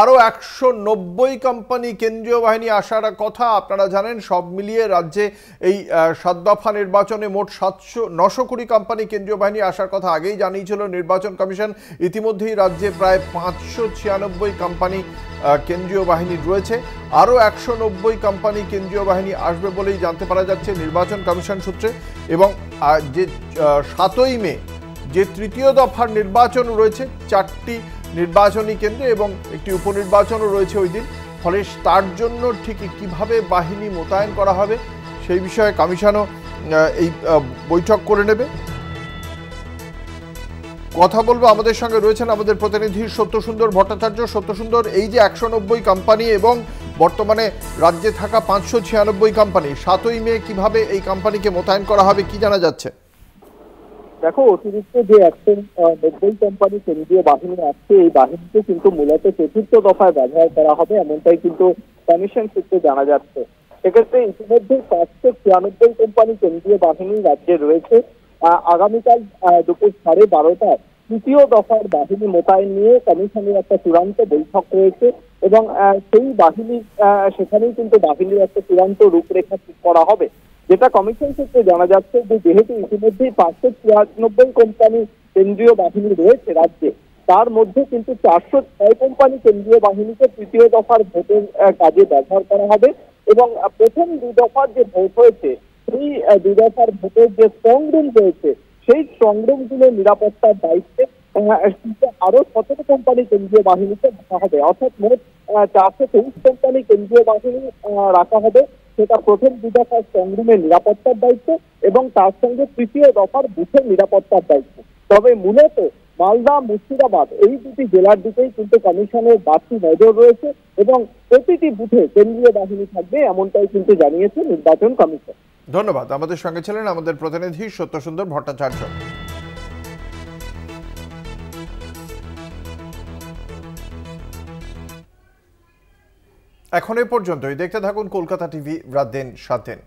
আরও ১৯০ কোম্পানি কেন্দ্রীয় বাহিনী আসার কথা আপনারা জানেন। সব মিলিয়ে রাজ্যে এই ৭ দফা নির্বাচনে মোট ৯২০ কোম্পানি কেন্দ্রীয় বাহিনী আসার কথা আগেই জানিয়েছিল নির্বাচন কমিশন। ইতিমধ্যেই রাজ্যে প্রায় ৫৯৬ কোম্পানি কেন্দ্রীয় বাহিনী রয়েছে। আরও ১৯০ কোম্পানি কেন্দ্রীয় বাহিনী আসবে বলেই জানতে পারা যাচ্ছে নির্বাচন কমিশন সূত্রে। এবং যে ৭ই মে যে তৃতীয় দফার নির্বাচন রয়েছে, ৪টি নির্বাচনী কেন্দ্রে এবং একটি উপনির্বাচনও রয়েছে ওই দিন। ফলে তার জন্য ঠিক কীভাবে বাহিনী মোতায়েন করা হবে সেই বিষয়ে কমিশনও এই বৈঠক করে নেবে। কথা বলবো, আমাদের সঙ্গে রয়েছেন আমাদের প্রতিনিধি সত্যসুন্দর ভট্টাচার্য। সত্যসুন্দর, এই যে ১৯০ কোম্পানি এবং বর্তমানে রাজ্যে থাকা ৫৯৬ কোম্পানি, ৭ই মে কিভাবে এই কোম্পানিকে মোতায়েন করা হবে কি জানা যাচ্ছে? দেখো, অতিরিক্ত যে ১৯০ কোম্পানি কেন্দ্রীয় বাহিনী আসছে, এই বাহিনীকে কিন্তু মূলত চতুর্থ দফায় ব্যবহার করা হবে, এমনটাই কিন্তু কমিশন সূত্রে জানা যাচ্ছে। সেক্ষেত্রে ইতিমধ্যে ৫৯৬ কোম্পানি কেন্দ্রীয় বাহিনী রাজ্যে রয়েছে। আগামীকাল দুপুর ১২:৩০টায় তৃতীয় দফার বাহিনী মোতায়েন নিয়ে কমিশনের একটা চূড়ান্ত বৈঠক রয়েছে এবং সেই বাহিনী সেখানেই কিন্তু বাহিনীর একটা চূড়ান্ত রূপরেখা ঠিক করা হবে। যেটা কমিশন সূত্রে জানা যাচ্ছে যে যেহেতু ইতিমধ্যেই ৫৯৬ কোম্পানি কেন্দ্রীয় বাহিনী রয়েছে রাজ্যে, তার মধ্যে কিন্তু ৪০৬ কোম্পানি কেন্দ্রীয় বাহিনীকে তৃতীয় দফার ভোটের কাজে ব্যবহার করা হবে এবং প্রথম ২ দফার যে ভোট হয়েছে সেই ২ দফার ভোটের যে স্ট্রং রুম রয়েছে সেই স্ট্রং রুমগুলো নিরাপত্তার দায়িত্বে আরো ১৭ কোম্পানি কেন্দ্রীয় বাহিনীকে রাখা হবে। অর্থাৎ মোট ৪২৩ কোম্পানি কেন্দ্রীয় বাহিনী রাখা হবে। সেটা প্রথম ২ দফার স্ট্রংরুমের নিরাপত্তার দায়িত্ব এবং তার সঙ্গে তৃতীয় দফার বুথের নিরাপত্তার দায়িত্ব। তবে মূলত মালদা, মুর্শিদাবাদ এই দুটি জেলার দিকেই কিন্তু কমিশনের বাড়তি নজর রয়েছে এবং প্রতিটি বুথে কেন্দ্রীয় বাহিনী থাকবে, এমনটাই কিন্তু জানিয়েছে নির্বাচন কমিশন। ধন্যবাদ। আমাদের সঙ্গে ছিলেন আমাদের প্রতিনিধি সত্যসুন্দর ভট্টাচার্য। এখন এ পর্যন্তই। দেখতে থাকুন কলকাতা টিভি, রাত দিন ৭ দিন।